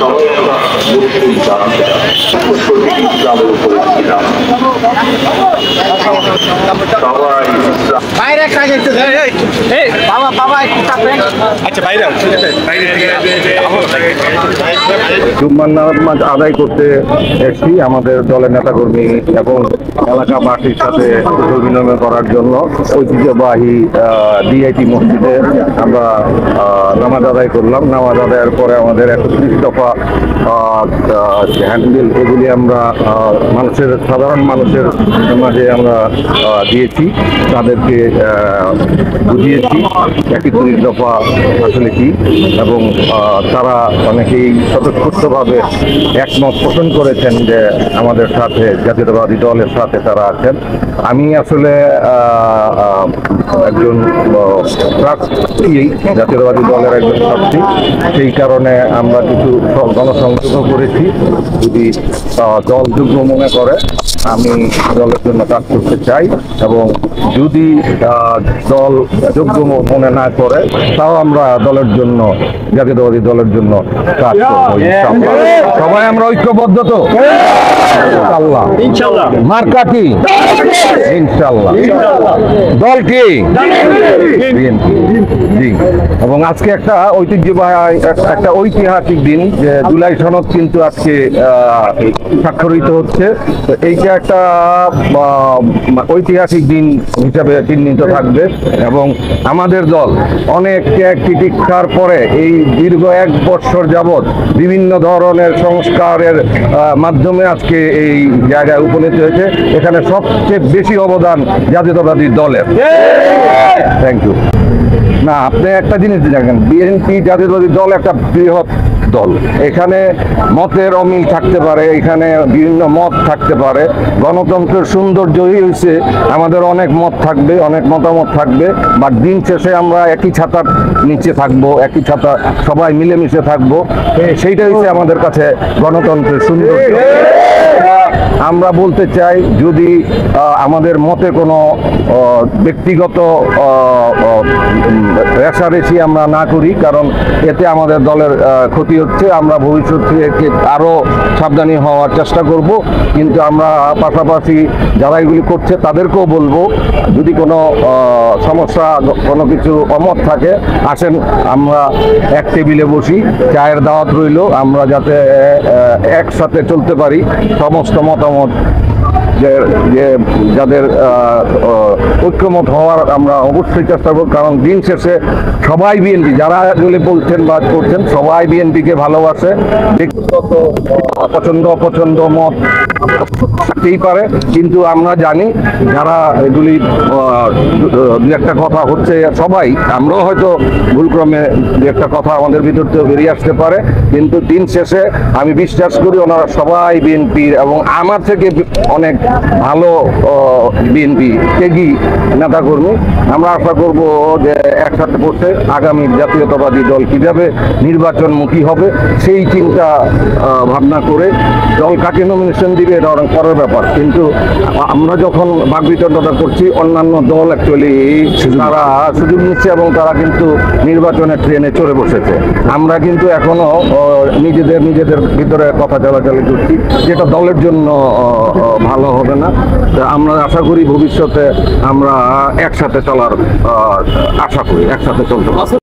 সবাই আমরা মুসলিম প্রতিটি ইসলামের উপরে ছিলাম। জুম্মার নামাজ আদায় করতে এসেছি আমাদের দলের নেতাকর্মী এবং এলাকাবাসীর সাথে বিনিময় করার জন্য ঐতিহ্যবাহী ডিআইটি মসজিদে আমরা নামাজ আদায় করলাম। নামাজ আদায়ের পরে আমাদের 31 দফা হ্যান্ডবিল এগুলি আমরা সাধারণ মানুষের মাঝে আমরা দিয়েছি, তাদেরকে বুঝিয়েছি 31 দফা আসলে কি, এবং তারা অনেকেই স্বতঃস্ফূর্তভাবে একমত পোষণ করেছেন যে আমাদের সাথে জাতীয়তাবাদী দলের সাথে তারা আছেন। আমি আসলে একজন প্রার্থী, জাতীয়তাবাদী দলের একজন প্রার্থী, সেই কারণে আমরা কিছু গণসংযোগ করেছি। যদি দল যুগ্ম মনে করে আমি দলের জন্য কাজ করতে চাই, এবং যদি দল যোগ্য মনে না করে তাও আমরা দলের জন্য, জাতীয়তাবাদী দলের জন্য কাজ করবো। সবাই আমরা ঐক্যবদ্ধ তো ইনশাআল্লাহ। মার্কা কি? ইনশাআল্লাহ। দল কি? বিএনপি। জি। এবং আজকে একটা ঐতিহাসিক দিন, যে জুলাই সনদ কিন্তু আজকে স্বাক্ষরিত হচ্ছে। তো এইটা একটা ঐতিহাসিক দিন হিসাবে চিহ্নিত থাকবে, এবং আমাদের দল অনেক ত্যাগ তিতিক্ষার পরে এই দীর্ঘ 1 বছর যাবৎ বিভিন্ন ধরনের সংস্কারের মাধ্যমে আজকে এই জায়গায় উপনীত হয়েছে। এখানে সবচেয়ে বেশি অবদান জাতীয়তাবাদী দলের। Thank you. না, আপনি একটা জিনিস দেখেন, বিএনপি জাতীয়তাবাদী দল একটা বৃহৎ দল। এখানে মতের অমিল থাকতে পারে, এখানে বিভিন্ন মত থাকতে পারে। গণতন্ত্রের সৌন্দর্যই হয়েছে আমাদের অনেক মত থাকবে, অনেক মতামত থাকবে, বাট দিন শেষে আমরা একই ছাতার নিচে থাকবো, একই ছাতা সবাই মিলেমিশে থাকবো। সেইটাই হচ্ছে আমাদের কাছে গণতন্ত্রের সৌন্দর্য। আমরা বলতে চাই, যদি আমাদের মতে কোনো ব্যক্তিগত রেষারেষি আমরা না করি, কারণ এতে আমাদের দলের ক্ষতি হচ্ছে। আমরা ভবিষ্যৎ থেকে আরও সাবধানী হওয়ার চেষ্টা করব, কিন্তু আমরা পাশাপাশি যারা এগুলি করছে তাদেরকেও বলবো, যদি কোনো সমস্যা, কোনো কিছু অমত থাকে, আসেন আমরা এক টেবিলে বসি, চায়ের দাওয়াত রইল, আমরা যাতে একসাথে চলতে পারি। সমস্ত মতামত যাদের ঐক্যমত হওয়ার আমরা অবশ্যই চেষ্টা করব, কারণ দিন শেষে সবাই বিএনপি, যারা এগুলি বলছেন বা করছেন, সবাই বিএনপিকে ভালোবাসে। ব্যক্তিগত পছন্দ অপছন্দ মত থাকতেই পারে, কিন্তু আমরা জানি যারা এগুলি দু একটা কথা হচ্ছে, সবাই, আমরাও হয়তো ভুলক্রমে দু একটা কথা আমাদের ভিতর থেকে বেরিয়ে আসতে পারে, কিন্তু দিন শেষে আমি বিশ্বাস করি ওনারা সবাই বিএনপির, এবং আমার থেকে অনেক ভালো বিএনপি ত্যাগী নেতাকর্মী। আমরা আশা করব যে একসাথে বসে আগামী জাতীয়তাবাদী দল কিভাবে নির্বাচনমুখী হবে সেই চিন্তা ভাবনা করে দল কাকে নমিনেশন দিবে এটা অনেক পরের ব্যাপার, কিন্তু আমরা যখন ভাগবিতণ্ডতা করছি, অন্যান্য দল অ্যাকচুয়ালি তারা সুযোগ নিচ্ছে এবং তারা কিন্তু নির্বাচনের ট্রেনে চড়ে বসেছে। আমরা কিন্তু এখনো নিজেদের ভিতরে কথা চালাচালি করছি, যেটা দলের জন্য ভালো হবে না। আমরা আশা করি ভবিষ্যতে আমরা একসাথে চলার আশা করি, একসাথে চলতে পারবো।